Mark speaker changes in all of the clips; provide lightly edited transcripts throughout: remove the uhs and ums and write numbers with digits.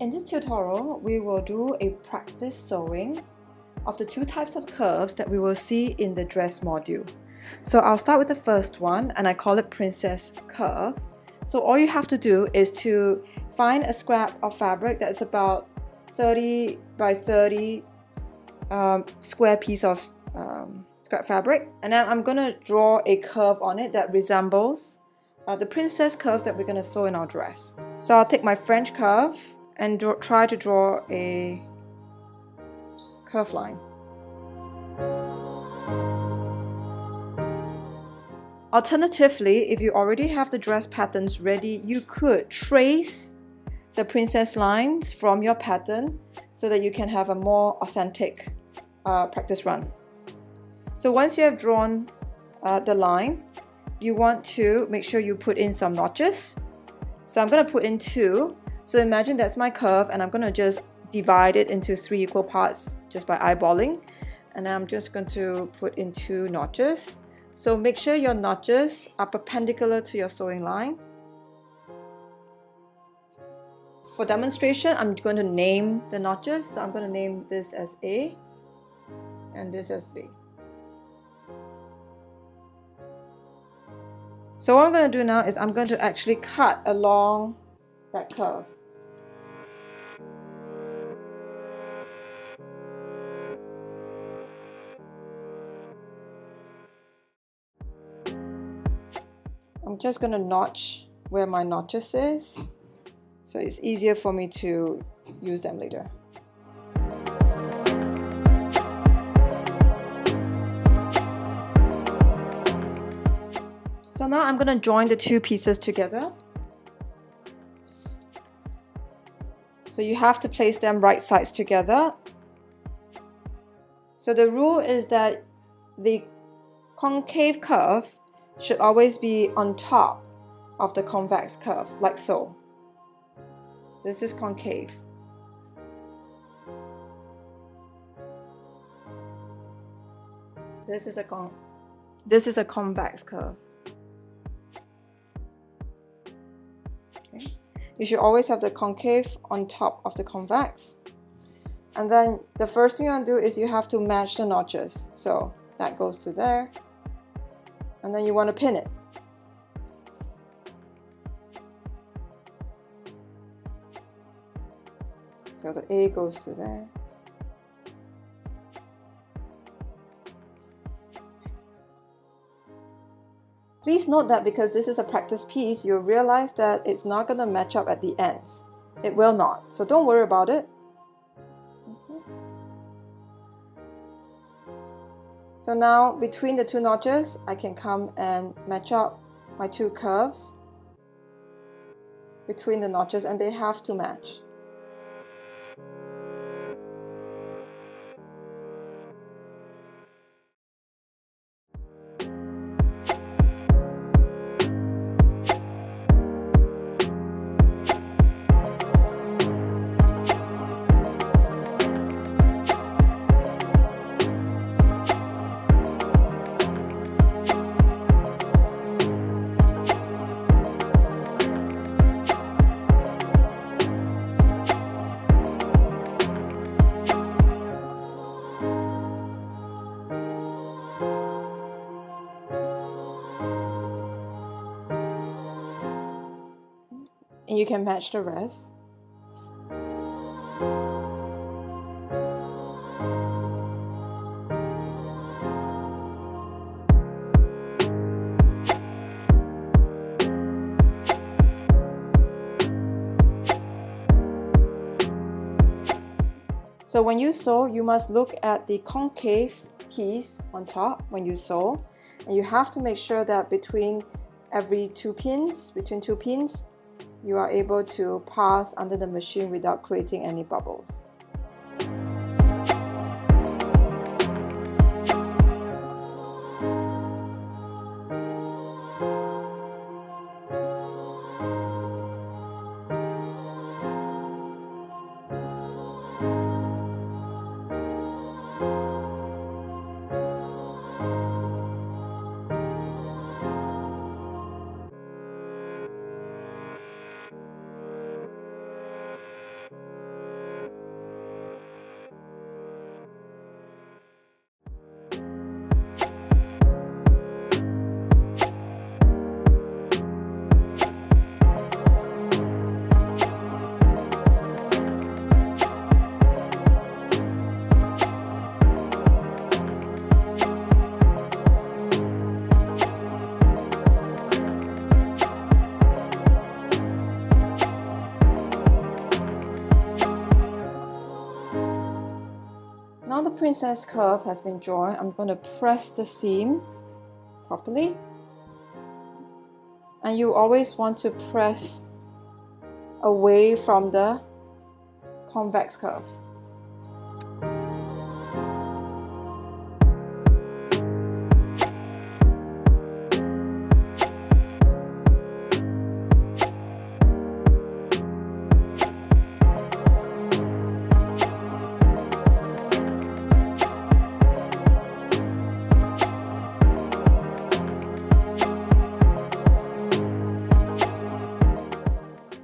Speaker 1: In this tutorial, we will do a practice sewing of the two types of curves that we will see in the dress module. So I'll start with the first one, and I call it Princess Curve. So all you have to do is to find a scrap of fabric that's about 30 by 30 square piece of scrap fabric, and then I'm going to draw a curve on it that resembles the princess curves that we're going to sew in our dress. So I'll take my French curve and try to draw a curve line. Alternatively, if you already have the dress patterns ready, you could trace the princess lines from your pattern so that you can have a more authentic practice run. So once you have drawn the line, you want to make sure you put in some notches. So I'm going to put in 2. So imagine that's my curve, and I'm going to just divide it into 3 equal parts just by eyeballing. And I'm just going to put in 2 notches. So make sure your notches are perpendicular to your sewing line. For demonstration, I'm going to name the notches. So I'm going to name this as A and this as B. So what I'm going to do now is I'm going to actually cut along that curve. I'm just going to notch where my notches is, so it's easier for me to use them later. So now I'm going to join the 2 pieces together. So you have to place them right sides together. So the rule is that the concave curve should always be on top of the convex curve, like so. This is concave. This is a convex curve. Okay. You should always have the concave on top of the convex. And then the first thing you want to do is you have to match the notches. So that goes to there. And then you want to pin it. So the A goes to there. Please note that because this is a practice piece, you'll realize that it's not going to match up at the ends. It will not. So don't worry about it. Okay. So now between the 2 notches, I can come and match up my 2 curves between the notches, and they have to match. And you can match the rest. So when you sew, you must look at the concave piece on top when you sew, and you have to make sure that between 2 pins, you are able to pass under the machine without creating any bubbles. the princess curve has been drawn, I'm going to press the seam properly. And you always want to press away from the convex curve.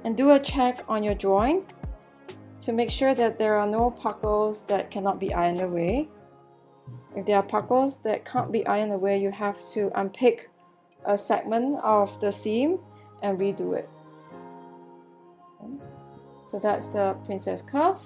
Speaker 1: And do a check on your drawing to make sure that there are no puckles that cannot be ironed away. If there are puckles that can't be ironed away, you have to unpick a segment of the seam and redo it. So that's the princess curve.